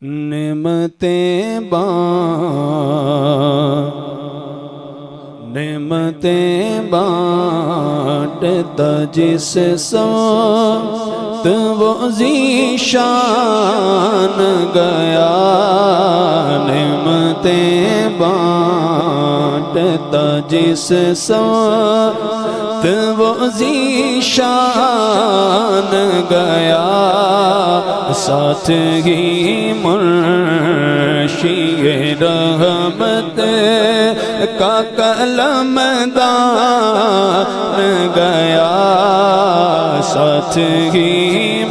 نعمتیں بانٹتا جس سمت وہ ذیشان گیا، نعمتیں بانٹتا جس سمت وہ ذیشان گیا، ساتھ ہی منشی رحمت کا قلم دان گیا، ساتھ ہی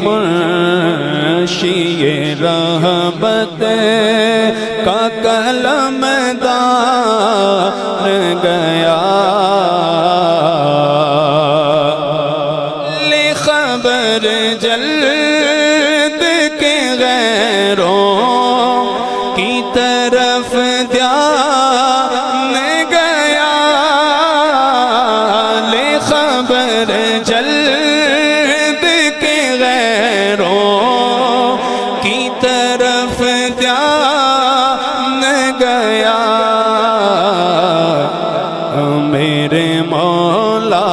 منشی رحمت کا قلم دان گیا، لے خبر جلد کے غیروں کی طرف دھیان گیا، لے خبر جلد کے غیروں کی طرف دھیان گیا، میرے مولا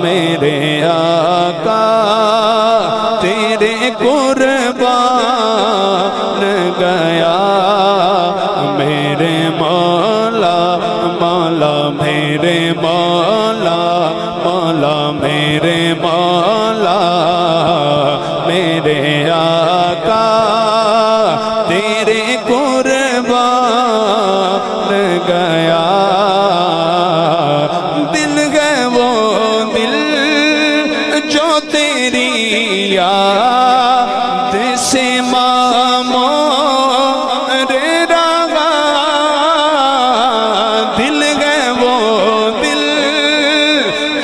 میرے آقا تیرے قربان گیا، میرے مولا مولا میرے مولا مولا میرے مولا میرے آقا تیرے قربان گیا، دل ہے وہ دل جو تیری یاد سے معمور رہا، دل ہے وہ دل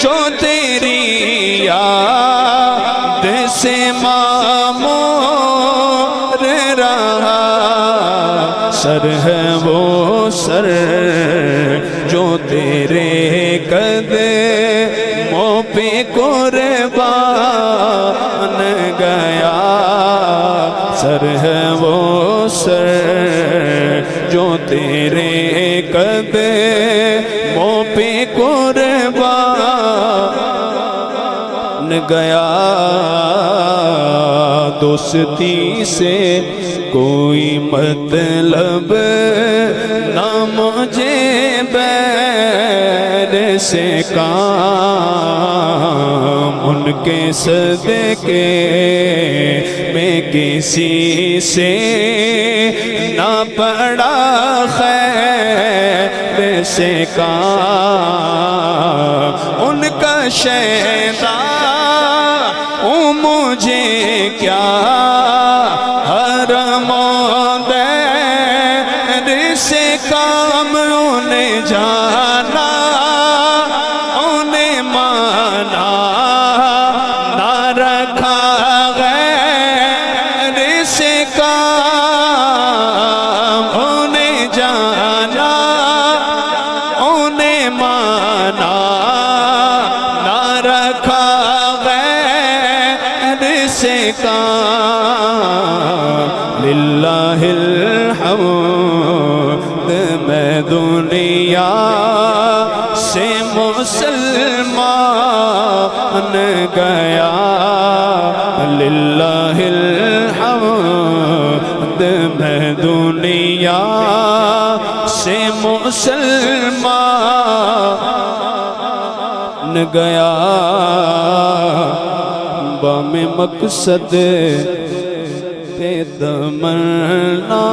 جو تیری یاد سے معمور رہا، سر ہے وہ سر جو تیرے قدموں پہ قربان گیا، سر ہے وہ سر جو تیرے قدموں پہ قربان گیا، دوستی سے کوئی مطلب نہ مجھے بیر سے کام، ان کے صدقے میں کسی سے نہ پڑا خیر سے کام، ان کا شیطان مجھے کیا حرم و دیر سے کام، انہیں جانا انہیں مانا نہ رکھا غیر سے کام، انہیں جانا انہیں مانا نہ رکھا غیر سے کام، للہ الحمد میں دنیا سے مسلمان گیا، للہ الحمد میں دنیا سے مسلمان گیا، بام مقصد پہ تمنا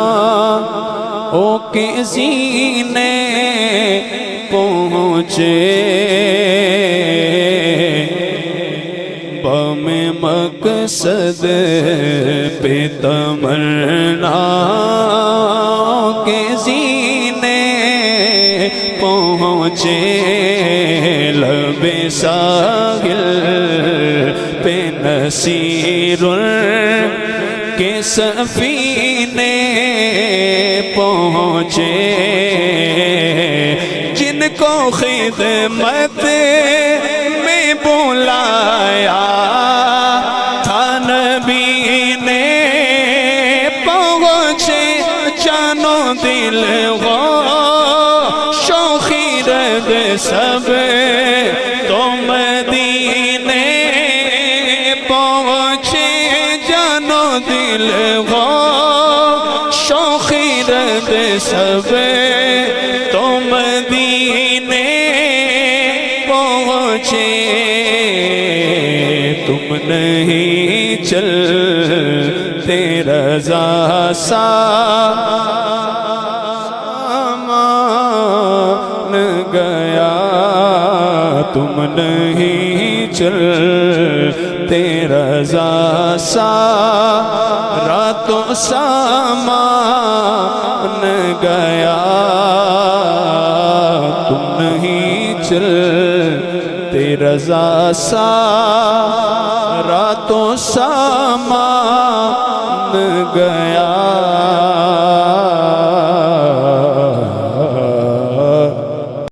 ہو کے سینے پہنچے، بام مقصد پہ تمنا ہو کے سینے پہنچے، لب ساحل پہ نصیر کے سفینے پہنچے، جن کو خدمت میں بلایا تھا نبی نے جان و دل گوش و خیرت سب تو مدینے پہنچے جان و دل گوش و خیرت سب تو مدینے پہنچے تم نہیں چلتے رضا سامان گیا تم نہیں چلتے رضا سارا تو سامان گیا تم نہیں چلتے رضا سارا تو سامان گیا